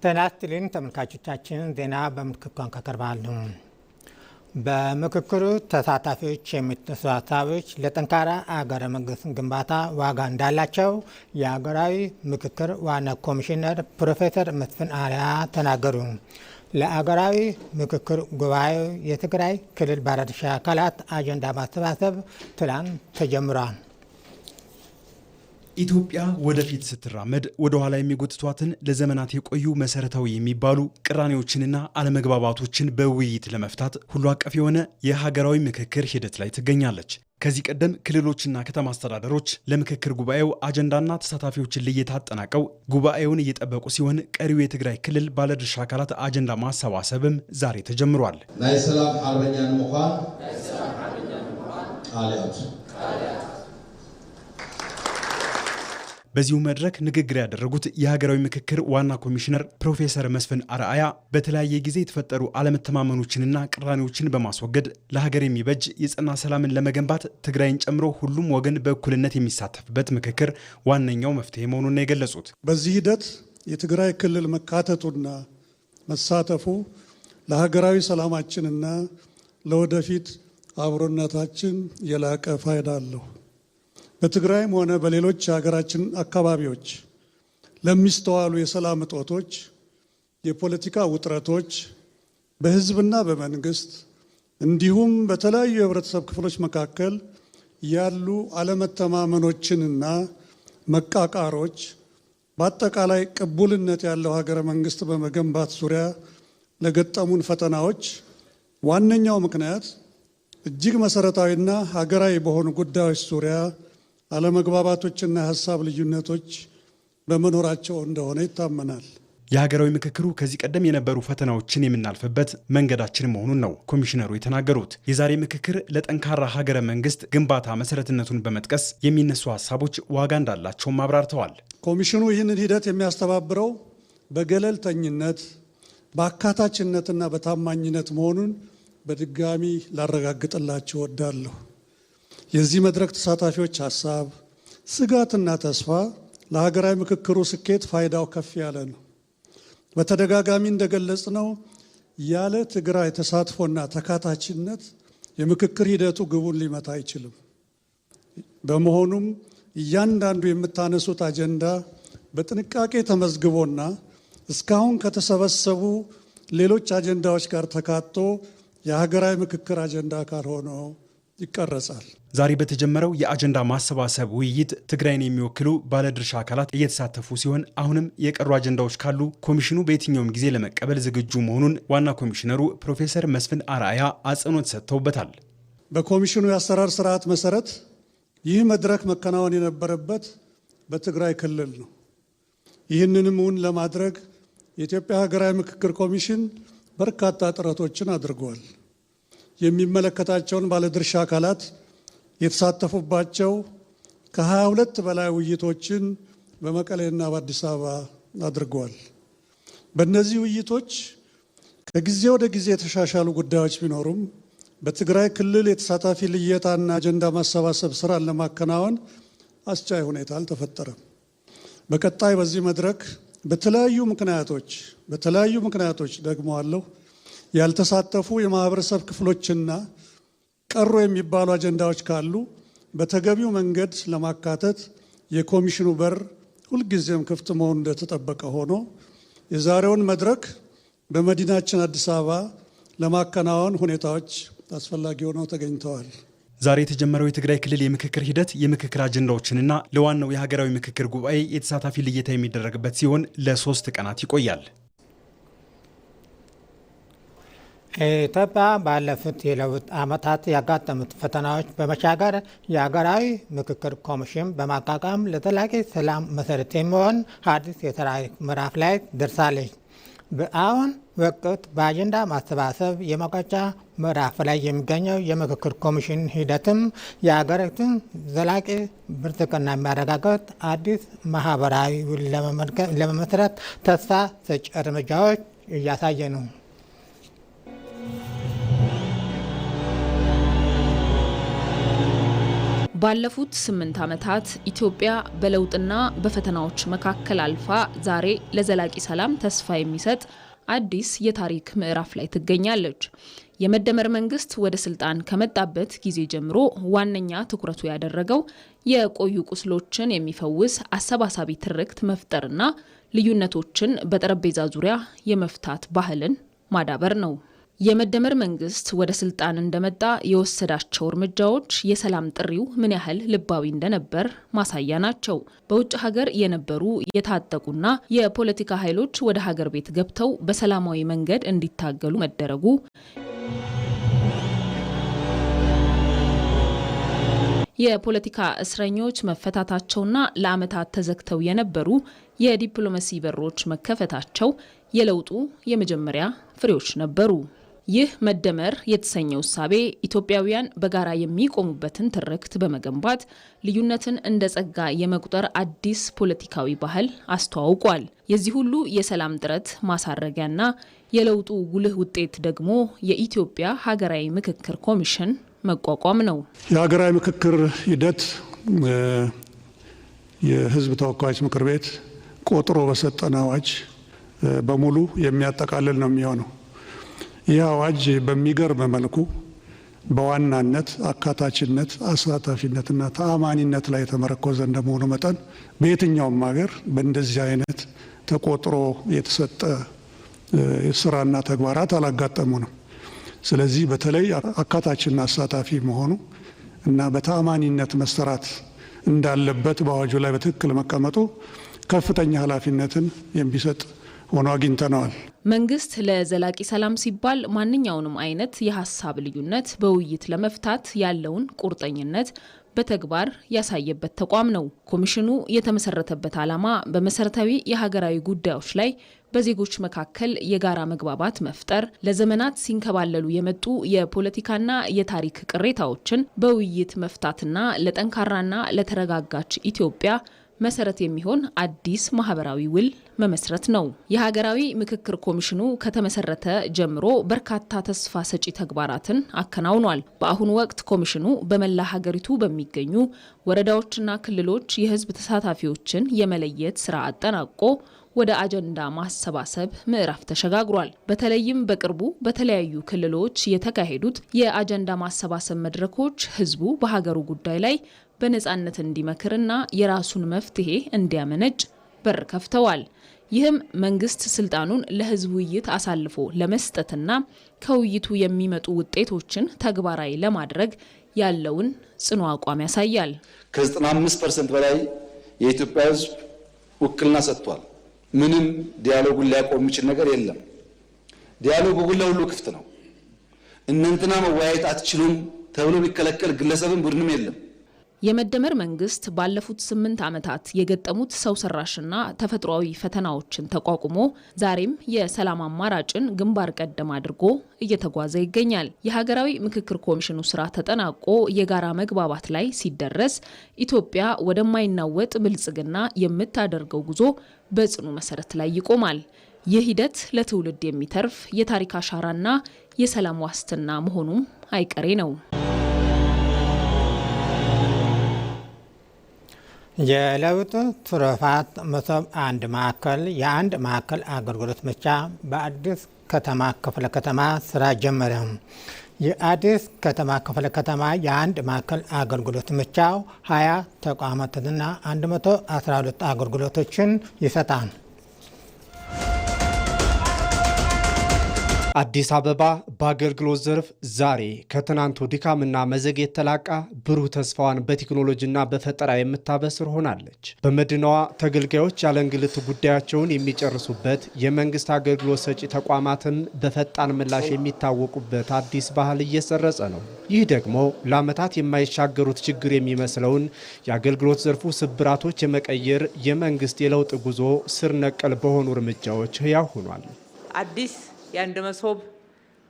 ጤና ይስጥልኝ ተመልካቾቻችን፣ ዜና በምልክት ቋንቋ ቀርባሉ። በምክክሩ ተሳታፊዎች የሚነሱ ሀሳቦች ለጠንካራ አገረ መንግስት ግንባታ ዋጋ እንዳላቸው የሀገራዊ ምክክር ዋና ኮሚሽነር ፕሮፌሰር መስፍን አርአያ ተናገሩ። ለአገራዊ ምክክር ጉባኤው የትግራይ ክልል ባለድርሻ አካላት አጀንዳ ማሰባሰብ ትላንት ተጀምሯል። ኢትዮጵያ ወደፊት ስትራመድ ወደ ኋላ የሚጎትቷትን ለዘመናት የቆዩ መሰረታዊ የሚባሉ ቅራኔዎችንና አለመግባባቶችን በውይይት ለመፍታት ሁሉ አቀፍ የሆነ የሀገራዊ ምክክር ሂደት ላይ ትገኛለች። ከዚህ ቀደም ክልሎችና ከተማ አስተዳደሮች ለምክክር ጉባኤው አጀንዳና ተሳታፊዎችን ልየታ አጠናቀው ጉባኤውን እየጠበቁ ሲሆን ቀሪው የትግራይ ክልል ባለድርሻ አካላት አጀንዳ ማሰባሰብም ዛሬ ተጀምሯል። ናይ ሰላም አርበኛ ንምዃን ቃልያት በዚሁ መድረክ ንግግር ያደረጉት የሀገራዊ ምክክር ዋና ኮሚሽነር ፕሮፌሰር መስፍን አርአያ በተለያየ ጊዜ የተፈጠሩ አለመተማመኖችንና ቅራኔዎችን በማስወገድ ለሀገር የሚበጅ የጸና ሰላምን ለመገንባት ትግራይን ጨምሮ ሁሉም ወገን በእኩልነት የሚሳተፍበት ምክክር ዋነኛው መፍትሄ መሆኑን የገለጹት በዚህ ሂደት የትግራይ ክልል መካተቱና መሳተፉ ለሀገራዊ ሰላማችንና ለወደፊት አብሮነታችን የላቀ ፋይዳ አለው። በትግራይም ሆነ በሌሎች የሀገራችን አካባቢዎች ለሚስተዋሉ የሰላም እጦቶች፣ የፖለቲካ ውጥረቶች በሕዝብና በመንግስት እንዲሁም በተለያዩ የህብረተሰብ ክፍሎች መካከል ያሉ አለመተማመኖችንና መቃቃሮች በአጠቃላይ ቅቡልነት ያለው ሀገረ መንግስት በመገንባት ዙሪያ ለገጠሙን ፈተናዎች ዋነኛው ምክንያት እጅግ መሰረታዊና ሀገራዊ በሆኑ ጉዳዮች ዙሪያ አለመግባባቶችና ሀሳብ ልዩነቶች በመኖራቸው እንደሆነ ይታመናል። የሀገራዊ ምክክሩ ከዚህ ቀደም የነበሩ ፈተናዎችን የምናልፍበት መንገዳችን መሆኑን ነው ኮሚሽነሩ የተናገሩት። የዛሬ ምክክር ለጠንካራ ሀገረ መንግስት ግንባታ መሰረትነቱን በመጥቀስ የሚነሱ ሀሳቦች ዋጋ እንዳላቸውም አብራርተዋል። ኮሚሽኑ ይህንን ሂደት የሚያስተባብረው በገለልተኝነት በአካታችነትና በታማኝነት መሆኑን በድጋሚ ላረጋግጥላችሁ እወዳለሁ። የዚህ መድረክ ተሳታፊዎች ሀሳብ፣ ስጋትና ተስፋ ለሀገራዊ ምክክሩ ስኬት ፋይዳው ከፍ ያለ ነው። በተደጋጋሚ እንደገለጽነው ያለ ትግራይ ተሳትፎና ተካታችነት የምክክር ሂደቱ ግቡን ሊመታ አይችልም። በመሆኑም እያንዳንዱ የምታነሱት አጀንዳ በጥንቃቄ ተመዝግቦና እስካሁን ከተሰበሰቡ ሌሎች አጀንዳዎች ጋር ተካቶ የሀገራዊ ምክክር አጀንዳ አካል ሆኖ ይቀረጻል። ዛሬ በተጀመረው የአጀንዳ ማሰባሰብ ውይይት ትግራይን የሚወክሉ ባለድርሻ አካላት እየተሳተፉ ሲሆን አሁንም የቀሩ አጀንዳዎች ካሉ ኮሚሽኑ በየትኛውም ጊዜ ለመቀበል ዝግጁ መሆኑን ዋና ኮሚሽነሩ ፕሮፌሰር መስፍን አርአያ አጽንኦት ሰጥተውበታል። በኮሚሽኑ የአሰራር ስርዓት መሰረት ይህ መድረክ መከናወን የነበረበት በትግራይ ክልል ነው። ይህንንም እውን ለማድረግ የኢትዮጵያ ሀገራዊ ምክክር ኮሚሽን በርካታ ጥረቶችን አድርጓል። የሚመለከታቸውን ባለድርሻ አካላት የተሳተፉባቸው ከ22 በላይ ውይይቶችን በመቀሌና በአዲስ አበባ አድርገዋል። በእነዚህ ውይይቶች ከጊዜ ወደ ጊዜ የተሻሻሉ ጉዳዮች ቢኖሩም በትግራይ ክልል የተሳታፊ ልየታና አጀንዳ ማሰባሰብ ስራን ለማከናወን አስቻይ ሁኔታ አልተፈጠረም። በቀጣይ በዚህ መድረክ በተለያዩ ምክንያቶች ደግመዋለሁ ያልተሳተፉ የማህበረሰብ ክፍሎችና ቀሩ የሚባሉ አጀንዳዎች ካሉ በተገቢው መንገድ ለማካተት የኮሚሽኑ በር ሁልጊዜም ክፍት መሆኑ እንደተጠበቀ ሆኖ የዛሬውን መድረክ በመዲናችን አዲስ አበባ ለማከናወን ሁኔታዎች አስፈላጊ ሆነው ተገኝተዋል። ዛሬ የተጀመረው የትግራይ ክልል የምክክር ሂደት የምክክር አጀንዳዎችንና ለዋናው የሀገራዊ ምክክር ጉባኤ የተሳታፊ ልየታ የሚደረግበት ሲሆን ለ3 ቀናት ይቆያል። ኢትዮጵያ ባለፉት የለውጥ ዓመታት ያጋጠሙት ፈተናዎች በመሻገር የሀገራዊ ምክክር ኮሚሽን በማቋቋም ለዘላቂ ሰላም መሰረት የሚሆን አዲስ የታሪክ ምዕራፍ ላይ ደርሳለች። በአሁን ወቅት በአጀንዳ ማሰባሰብ የመቋጫ ምዕራፍ ላይ የሚገኘው የምክክር ኮሚሽን ሂደትም የሀገሪቱን ዘላቂ ብልጽግና የሚያረጋግጥ አዲስ ማህበራዊ ውል ለመመስረት ተስፋ ሰጪ እርምጃዎች እያሳየ ነው። ባለፉት 8 ዓመታት ኢትዮጵያ በለውጥና በፈተናዎች መካከል አልፋ ዛሬ ለዘላቂ ሰላም ተስፋ የሚሰጥ አዲስ የታሪክ ምዕራፍ ላይ ትገኛለች። የመደመር መንግስት ወደ ስልጣን ከመጣበት ጊዜ ጀምሮ ዋነኛ ትኩረቱ ያደረገው የቆዩ ቁስሎችን የሚፈውስ አሰባሳቢ ትርክት መፍጠርና ልዩነቶችን በጠረጴዛ ዙሪያ የመፍታት ባህልን ማዳበር ነው። የመደመር መንግስት ወደ ስልጣን እንደመጣ የወሰዳቸው እርምጃዎች የሰላም ጥሪው ምን ያህል ልባዊ እንደነበር ማሳያ ናቸው። በውጭ ሀገር የነበሩ የታጠቁና የፖለቲካ ኃይሎች ወደ ሀገር ቤት ገብተው በሰላማዊ መንገድ እንዲታገሉ መደረጉ፣ የፖለቲካ እስረኞች መፈታታቸውና ለዓመታት ተዘግተው የነበሩ የዲፕሎማሲ በሮች መከፈታቸው የለውጡ የመጀመሪያ ፍሬዎች ነበሩ። ይህ መደመር የተሰኘው እሳቤ ኢትዮጵያውያን በጋራ የሚቆሙበትን ትርክት በመገንባት ልዩነትን እንደ ጸጋ የመቁጠር አዲስ ፖለቲካዊ ባህል አስተዋውቋል። የዚህ ሁሉ የሰላም ጥረት ማሳረጊያና የለውጡ ጉልህ ውጤት ደግሞ የኢትዮጵያ ሀገራዊ ምክክር ኮሚሽን መቋቋም ነው። የሀገራዊ ምክክር ሂደት የሕዝብ ተወካዮች ምክር ቤት ቆጥሮ በሰጠን አዋጅ በሙሉ የሚያጠቃልል ነው የሚሆነው። ይህ አዋጅ በሚገርም መልኩ በዋናነት አካታችነት፣ አሳታፊነትና ተአማኒነት ላይ የተመረኮዘ እንደመሆኑ መጠን በየትኛውም ሀገር በእንደዚህ አይነት ተቆጥሮ የተሰጠ ስራና ተግባራት አላጋጠሙንም። ስለዚህ በተለይ አካታችና አሳታፊ መሆኑ እና በተአማኒነት መሰራት እንዳለበት በአዋጁ ላይ በትክክል መቀመጡ ከፍተኛ ኃላፊነትን የሚሰጥ ሆኖ አግኝተነዋል። መንግስት ለዘላቂ ሰላም ሲባል ማንኛውንም አይነት የሀሳብ ልዩነት በውይይት ለመፍታት ያለውን ቁርጠኝነት በተግባር ያሳየበት ተቋም ነው። ኮሚሽኑ የተመሰረተበት ዓላማ በመሰረታዊ የሀገራዊ ጉዳዮች ላይ በዜጎች መካከል የጋራ መግባባት መፍጠር፣ ለዘመናት ሲንከባለሉ የመጡ የፖለቲካና የታሪክ ቅሬታዎችን በውይይት መፍታትና ለጠንካራና ለተረጋጋች ኢትዮጵያ መሰረት የሚሆን አዲስ ማህበራዊ ውል መመስረት ነው። የሀገራዊ ምክክር ኮሚሽኑ ከተመሰረተ ጀምሮ በርካታ ተስፋ ሰጪ ተግባራትን አከናውኗል። በአሁኑ ወቅት ኮሚሽኑ በመላ ሀገሪቱ በሚገኙ ወረዳዎችና ክልሎች የህዝብ ተሳታፊዎችን የመለየት ስራ አጠናቆ ወደ አጀንዳ ማሰባሰብ ምዕራፍ ተሸጋግሯል። በተለይም በቅርቡ በተለያዩ ክልሎች የተካሄዱት የአጀንዳ ማሰባሰብ መድረኮች ህዝቡ በሀገሩ ጉዳይ ላይ በነጻነት እንዲመክርና የራሱን መፍትሄ እንዲያመነጭ በር ከፍተዋል። ይህም መንግስት ስልጣኑን ለህዝብ ውይይት አሳልፎ ለመስጠትና ከውይይቱ የሚመጡ ውጤቶችን ተግባራዊ ለማድረግ ያለውን ጽኑ አቋም ያሳያል። ከ95% በላይ የኢትዮጵያ ህዝብ ውክልና ሰጥቷል። ምንም ዲያሎጉን ሊያቆም የሚችል ነገር የለም። ዲያሎጉ ሁሉ ክፍት ነው። እናንተና መወያየት አትችሉም ተብሎ ቢከለከል ግለሰብም ቡድንም የለም። የመደመር መንግስት ባለፉት 8 ዓመታት የገጠሙት ሰው ሰራሽና ተፈጥሯዊ ፈተናዎችን ተቋቁሞ ዛሬም የሰላም አማራጭን ግንባር ቀደም አድርጎ እየተጓዘ ይገኛል። የሀገራዊ ምክክር ኮሚሽኑ ስራ ተጠናቆ የጋራ መግባባት ላይ ሲደረስ ኢትዮጵያ ወደማይናወጥ ብልጽግና የምታደርገው ጉዞ በጽኑ መሰረት ላይ ይቆማል። ይህ ሂደት ለትውልድ የሚተርፍ የታሪክ አሻራና የሰላም ዋስትና መሆኑም አይቀሬ ነው። የለውጥ ትሩፋት መሶብ አንድ ማዕከል የአንድ ማዕከል አገልግሎት መስጫ በአዲስ ከተማ ክፍለ ከተማ ስራ ጀመረ። የአዲስ ከተማ ክፍለ ከተማ የአንድ ማዕከል አገልግሎት መስጫው 20 ተቋማትንና 112 አገልግሎቶችን ይሰጣል። አዲስ አበባ በአገልግሎት ዘርፍ ዛሬ ከትናንቱ ድካምና መዘግየት ተላቃ ብሩህ ተስፋዋን በቴክኖሎጂና በፈጠራ የምታበስር ሆናለች። በመዲናዋ ተገልጋዮች ያለ እንግልት ጉዳያቸውን የሚጨርሱበት፣ የመንግስት አገልግሎት ሰጪ ተቋማትም በፈጣን ምላሽ የሚታወቁበት አዲስ ባህል እየሰረጸ ነው። ይህ ደግሞ ለዓመታት የማይሻገሩት ችግር የሚመስለውን የአገልግሎት ዘርፉ ስብራቶች የመቀየር የመንግስት የለውጥ ጉዞ ስር ነቀል በሆኑ እርምጃዎች ህያው ሆኗል። አዲስ የአንድ መሶብ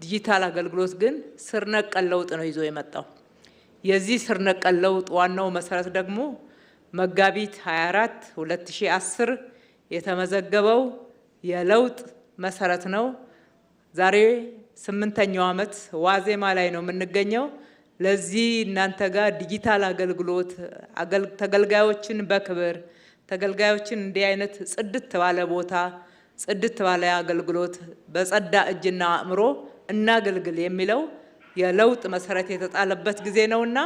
ዲጂታል አገልግሎት ግን ስር ነቀል ለውጥ ነው ይዞ የመጣው። የዚህ ስር ነቀል ለውጥ ዋናው መሰረት ደግሞ መጋቢት 24 2010 የተመዘገበው የለውጥ መሰረት ነው። ዛሬ 8ኛው ዓመት ዋዜማ ላይ ነው የምንገኘው። ለዚህ እናንተ ጋር ዲጂታል አገልግሎት ተገልጋዮችን በክብር ተገልጋዮችን እንዲህ አይነት ጽድት ባለ ቦታ ጽድት ባለ አገልግሎት በጸዳ እጅና አእምሮ እናገልግል የሚለው የለውጥ መሰረት የተጣለበት ጊዜ ነውና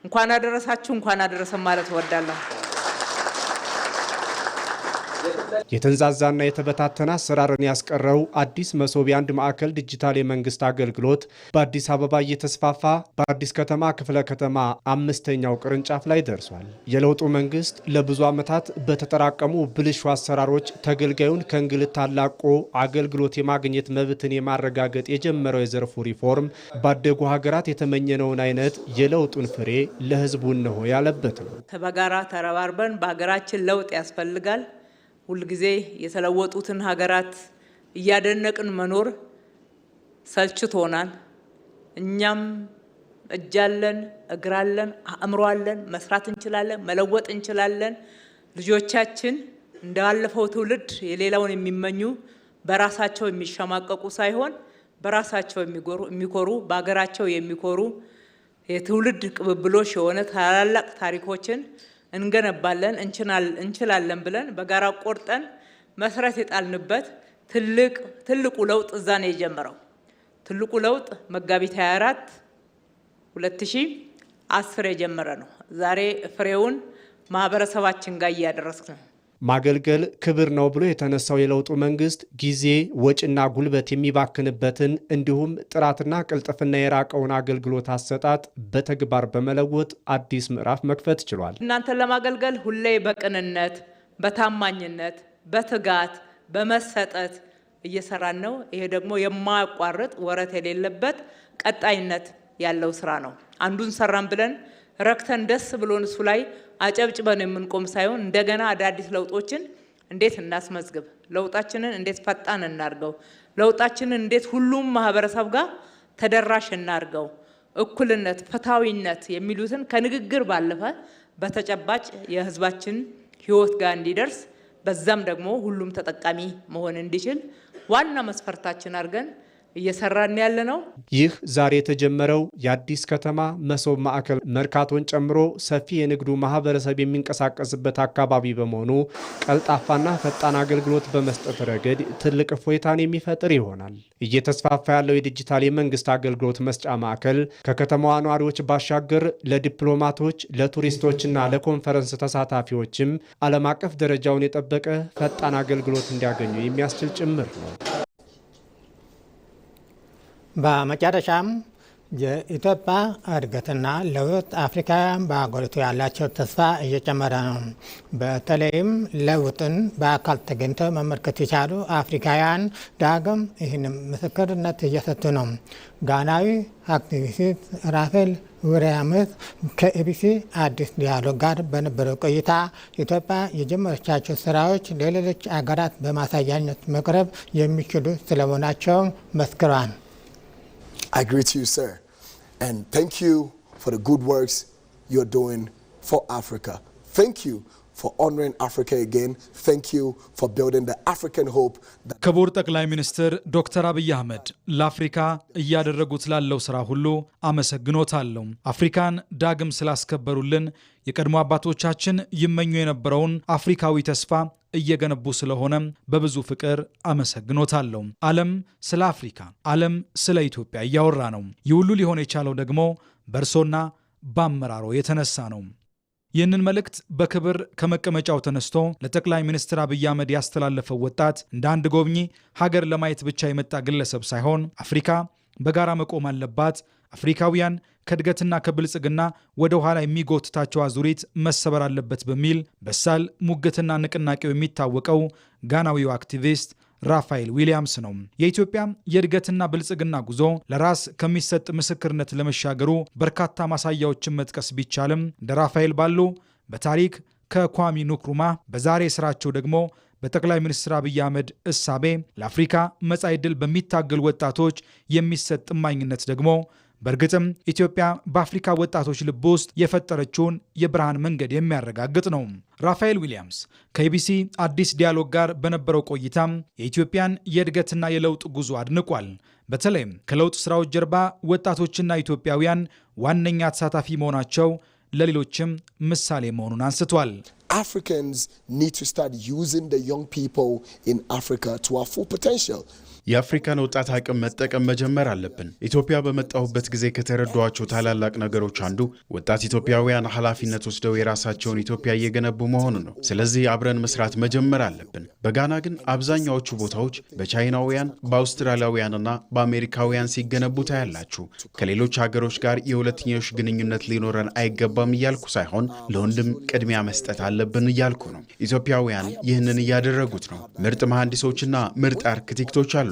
እንኳን አደረሳችሁ እንኳን አደረሰን ማለት እወዳለሁ። የተንዛዛና የተበታተነ አሰራርን ያስቀረው አዲስ መሶብ የአንድ ማዕከል ዲጂታል የመንግስት አገልግሎት በአዲስ አበባ እየተስፋፋ በአዲስ ከተማ ክፍለ ከተማ 5ኛው ቅርንጫፍ ላይ ደርሷል። የለውጡ መንግስት ለብዙ ዓመታት በተጠራቀሙ ብልሹ አሰራሮች ተገልጋዩን ከእንግልት አላቆ አገልግሎት የማግኘት መብትን የማረጋገጥ የጀመረው የዘርፉ ሪፎርም ባደጉ ሀገራት የተመኘነውን አይነት የለውጡን ፍሬ ለህዝቡ ነው ያለበት ነው። በጋራ ተረባርበን በሀገራችን ለውጥ ያስፈልጋል። ሁልጊዜ የተለወጡትን ሀገራት እያደነቅን መኖር ሰልችቶናል። እኛም እጃለን፣ እግራለን፣ አእምሮአለን፣ መስራት እንችላለን፣ መለወጥ እንችላለን። ልጆቻችን እንዳለፈው ትውልድ የሌላውን የሚመኙ በራሳቸው የሚሸማቀቁ ሳይሆን በራሳቸው የሚኮሩ በሀገራቸው የሚኮሩ የትውልድ ቅብብሎሽ የሆነ ታላላቅ ታሪኮችን እንገነባለን እንችላለን ብለን በጋራ ቆርጠን መሰረት የጣልንበት ትልቁ ለውጥ እዛ ነው የጀመረው። ትልቁ ለውጥ መጋቢት 24 2010 የጀመረ ነው። ዛሬ ፍሬውን ማህበረሰባችን ጋር እያደረስን ነው። ማገልገል ክብር ነው ብሎ የተነሳው የለውጡ መንግስት ጊዜ ወጪና ጉልበት የሚባክንበትን እንዲሁም ጥራትና ቅልጥፍና የራቀውን አገልግሎት አሰጣጥ በተግባር በመለወጥ አዲስ ምዕራፍ መክፈት ችሏል። እናንተን ለማገልገል ሁሌ በቅንነት፣ በታማኝነት፣ በትጋት፣ በመሰጠት እየሰራን ነው። ይሄ ደግሞ የማያቋርጥ ወረት የሌለበት ቀጣይነት ያለው ስራ ነው። አንዱን ሰራን ብለን ረክተን ደስ ብሎን እሱ ላይ አጨብጭበን የምንቆም ሳይሆን እንደገና አዳዲስ ለውጦችን እንዴት እናስመዝግብ፣ ለውጣችንን እንዴት ፈጣን እናርገው፣ ለውጣችንን እንዴት ሁሉም ማህበረሰብ ጋር ተደራሽ እናርገው፣ እኩልነት፣ ፍትሃዊነት የሚሉትን ከንግግር ባለፈ በተጨባጭ የህዝባችን ህይወት ጋር እንዲደርስ በዛም ደግሞ ሁሉም ተጠቃሚ መሆን እንዲችል ዋና መስፈርታችን አድርገን እየሰራን ያለ ነው። ይህ ዛሬ የተጀመረው የአዲስ ከተማ መሶብ ማዕከል መርካቶን ጨምሮ ሰፊ የንግዱ ማህበረሰብ የሚንቀሳቀስበት አካባቢ በመሆኑ ቀልጣፋና ፈጣን አገልግሎት በመስጠት ረገድ ትልቅ እፎይታን የሚፈጥር ይሆናል። እየተስፋፋ ያለው የዲጂታል የመንግስት አገልግሎት መስጫ ማዕከል ከከተማዋ ነዋሪዎች ባሻገር ለዲፕሎማቶች፣ ለቱሪስቶችና ለኮንፈረንስ ተሳታፊዎችም ዓለም አቀፍ ደረጃውን የጠበቀ ፈጣን አገልግሎት እንዲያገኙ የሚያስችል ጭምር ነው። በመጨረሻም የኢትዮጵያ እድገትና ለውጥ አፍሪካውያን በሀገሪቱ ያላቸው ተስፋ እየጨመረ ነው። በተለይም ለውጥን በአካል ተገኝተው መመልከት የቻሉ አፍሪካውያን ዳግም ይህንን ምስክርነት እየሰጡ ነው። ጋናዊ አክቲቪስት ራፌል ዊሊያምስ ከኢቢሲ አዲስ ዲያሎግ ጋር በነበረው ቆይታ ኢትዮጵያ የጀመረቻቸው ስራዎች ለሌሎች አገራት በማሳያነት መቅረብ የሚችሉ ስለመሆናቸው መስክረዋል። I greet you, sir, and thank you for the good works you're doing for Africa. Thank you for honoring Africa again. Thank you for building the African hope. ክቡር ጠቅላይ ሚኒስትር ዶክተር አብይ አህመድ ለአፍሪካ እያደረጉት ላለው ስራ ሁሉ አመሰግኖታለሁ። አፍሪካን ዳግም ስላስከበሩልን የቀድሞ አባቶቻችን ይመኙ የነበረውን አፍሪካዊ ተስፋ እየገነቡ ስለሆነ በብዙ ፍቅር አመሰግኖታለሁ። ዓለም ስለ አፍሪካ፣ ዓለም ስለ ኢትዮጵያ እያወራ ነው። ይህ ሁሉ ሊሆን የቻለው ደግሞ በእርሶና በአመራሮ የተነሳ ነው። ይህንን መልእክት በክብር ከመቀመጫው ተነስቶ ለጠቅላይ ሚኒስትር አብይ አህመድ ያስተላለፈው ወጣት እንደ አንድ ጎብኚ ሀገር ለማየት ብቻ የመጣ ግለሰብ ሳይሆን አፍሪካ በጋራ መቆም አለባት፣ አፍሪካውያን ከእድገትና ከብልጽግና ወደ ኋላ የሚጎትታቸው አዙሪት መሰበር አለበት በሚል በሳል ሙግትና ንቅናቄው የሚታወቀው ጋናዊው አክቲቪስት ራፋኤል ዊሊያምስ ነው። የኢትዮጵያ የእድገትና ብልጽግና ጉዞ ለራስ ከሚሰጥ ምስክርነት ለመሻገሩ በርካታ ማሳያዎችን መጥቀስ ቢቻልም እንደ ራፋኤል ባሉ በታሪክ ከኳሚ ንክሩማ በዛሬ ስራቸው ደግሞ በጠቅላይ ሚኒስትር አብይ አህመድ እሳቤ ለአፍሪካ መጻኢ ዕድል በሚታገሉ ወጣቶች የሚሰጥ እማኝነት ደግሞ በእርግጥም ኢትዮጵያ በአፍሪካ ወጣቶች ልብ ውስጥ የፈጠረችውን የብርሃን መንገድ የሚያረጋግጥ ነው። ራፋኤል ዊሊያምስ ከኢቢሲ አዲስ ዲያሎግ ጋር በነበረው ቆይታም የኢትዮጵያን የእድገትና የለውጥ ጉዞ አድንቋል። በተለይም ከለውጥ ስራዎች ጀርባ ወጣቶችና ኢትዮጵያውያን ዋነኛ ተሳታፊ መሆናቸው ለሌሎችም ምሳሌ መሆኑን አንስቷል። Africans need to start using the young people in Africa to our full potential. የአፍሪካን ወጣት አቅም መጠቀም መጀመር አለብን። ኢትዮጵያ በመጣሁበት ጊዜ ከተረዷቸው ታላላቅ ነገሮች አንዱ ወጣት ኢትዮጵያውያን ኃላፊነት ወስደው የራሳቸውን ኢትዮጵያ እየገነቡ መሆኑ ነው። ስለዚህ አብረን መስራት መጀመር አለብን። በጋና ግን አብዛኛዎቹ ቦታዎች በቻይናውያን፣ በአውስትራሊያውያንና በአሜሪካውያን ሲገነቡ ታያላችሁ። ከሌሎች ሀገሮች ጋር የሁለትዮሽ ግንኙነት ሊኖረን አይገባም እያልኩ ሳይሆን ለወንድም ቅድሚያ መስጠት አለብን እያልኩ ነው። ኢትዮጵያውያን ይህንን እያደረጉት ነው። ምርጥ መሐንዲሶችና ምርጥ አርክቴክቶች አሉ።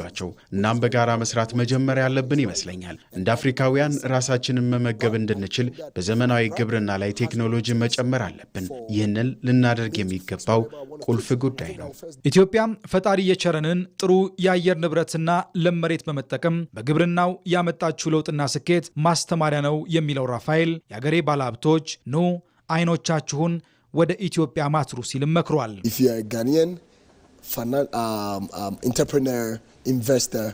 እናም በጋራ መስራት መጀመር ያለብን ይመስለኛል። እንደ አፍሪካውያን ራሳችንን መመገብ እንድንችል በዘመናዊ ግብርና ላይ ቴክኖሎጂ መጨመር አለብን። ይህንን ልናደርግ የሚገባው ቁልፍ ጉዳይ ነው። ኢትዮጵያም ፈጣሪ የቸረንን ጥሩ የአየር ንብረትና ለም መሬት በመጠቀም በግብርናው ያመጣችው ለውጥና ስኬት ማስተማሪያ ነው የሚለው ራፋኤል የአገሬ ባለሀብቶች ኑ አይኖቻችሁን ወደ ኢትዮጵያ ማትሩ ሲልም መክሯል። Entrepreneur, investor,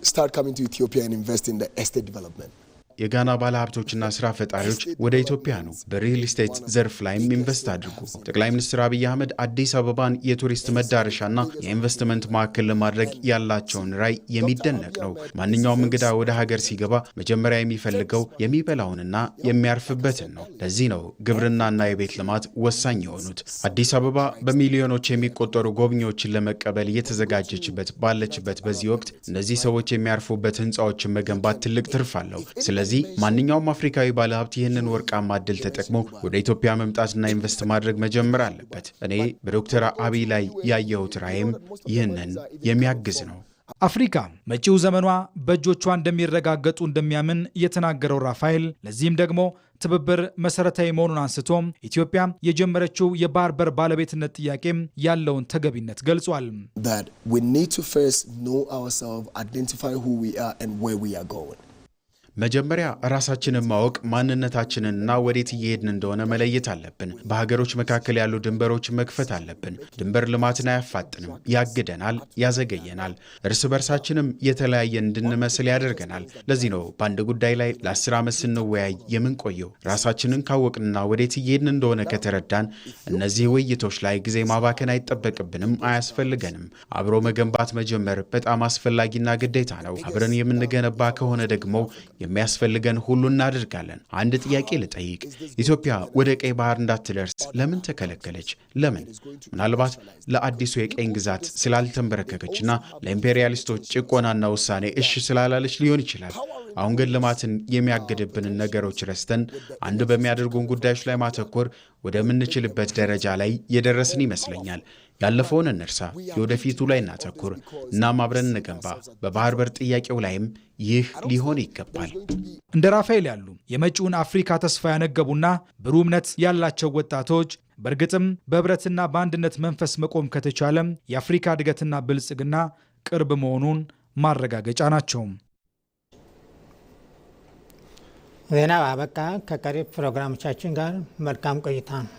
start coming to Ethiopia and invest in the estate development. የጋና ባለሀብቶችና ስራ ፈጣሪዎች ወደ ኢትዮጵያ ነው በሪል ስቴት ዘርፍ ላይም ኢንቨስት አድርጉ። ጠቅላይ ሚኒስትር አብይ አህመድ አዲስ አበባን የቱሪስት መዳረሻና የኢንቨስትመንት ማዕከል ለማድረግ ያላቸውን ራዕይ የሚደነቅ ነው። ማንኛውም እንግዳ ወደ ሀገር ሲገባ መጀመሪያ የሚፈልገው የሚበላውንና የሚያርፍበትን ነው። ለዚህ ነው ግብርናና የቤት ልማት ወሳኝ የሆኑት። አዲስ አበባ በሚሊዮኖች የሚቆጠሩ ጎብኚዎችን ለመቀበል እየተዘጋጀችበት ባለችበት በዚህ ወቅት እነዚህ ሰዎች የሚያርፉበት ህንፃዎችን መገንባት ትልቅ ትርፍ አለው። ስለዚህ ማንኛውም አፍሪካዊ ባለሀብት ይህንን ወርቃማ ዕድል ተጠቅሞ ወደ ኢትዮጵያ መምጣትና ኢንቨስት ማድረግ መጀመር አለበት። እኔ በዶክተር አብይ ላይ ያየሁት ራዕይም ይህንን የሚያግዝ ነው። አፍሪካ መጪው ዘመኗ በእጆቿ እንደሚረጋገጡ እንደሚያምን የተናገረው ራፋኤል ለዚህም ደግሞ ትብብር መሰረታዊ መሆኑን አንስቶም ኢትዮጵያ የጀመረችው የባህር በር ባለቤትነት ጥያቄም ያለውን ተገቢነት ገልጿል። That we need to first know ourselves, identify who we are and where we are going. መጀመሪያ ራሳችንን ማወቅ ማንነታችንንና ወዴት እየሄድን እንደሆነ መለየት አለብን። በሀገሮች መካከል ያሉ ድንበሮችን መክፈት አለብን። ድንበር ልማትን አያፋጥንም፣ ያግደናል፣ ያዘገየናል። እርስ በርሳችንም የተለያየን እንድንመስል ያደርገናል። ለዚህ ነው በአንድ ጉዳይ ላይ ለ10 ዓመት ስንወያይ የምንቆየው። ራሳችንን ካወቅንና ወዴት እየሄድን እንደሆነ ከተረዳን እነዚህ ውይይቶች ላይ ጊዜ ማባከን አይጠበቅብንም፣ አያስፈልገንም። አብሮ መገንባት መጀመር በጣም አስፈላጊና ግዴታ ነው። አብረን የምንገነባ ከሆነ ደግሞ የሚያስፈልገን ሁሉ እናደርጋለን። አንድ ጥያቄ ልጠይቅ። ኢትዮጵያ ወደ ቀይ ባህር እንዳትደርስ ለምን ተከለከለች? ለምን? ምናልባት ለአዲሱ የቀኝ ግዛት ስላልተንበረከከችና ለኢምፔሪያሊስቶች ጭቆናና ውሳኔ እሺ ስላላለች ሊሆን ይችላል። አሁን ግን ልማትን የሚያግድብንን ነገሮች ረስተን አንድ በሚያደርጉን ጉዳዮች ላይ ማተኮር ወደምንችልበት ደረጃ ላይ የደረስን ይመስለኛል። ያለፈውን እንርሳ፣ የወደፊቱ ላይ እናተኩር። እናም አብረን እንገንባ። በባህር በር ጥያቄው ላይም ይህ ሊሆን ይገባል። እንደ ራፋኤል ያሉ የመጪውን አፍሪካ ተስፋ ያነገቡና ብሩህ እምነት ያላቸው ወጣቶች በእርግጥም በህብረትና በአንድነት መንፈስ መቆም ከተቻለም የአፍሪካ እድገትና ብልጽግና ቅርብ መሆኑን ማረጋገጫ ናቸው። ዜናው አበቃ። ከቀሪ ፕሮግራሞቻችን ጋር መልካም ቆይታ ነው።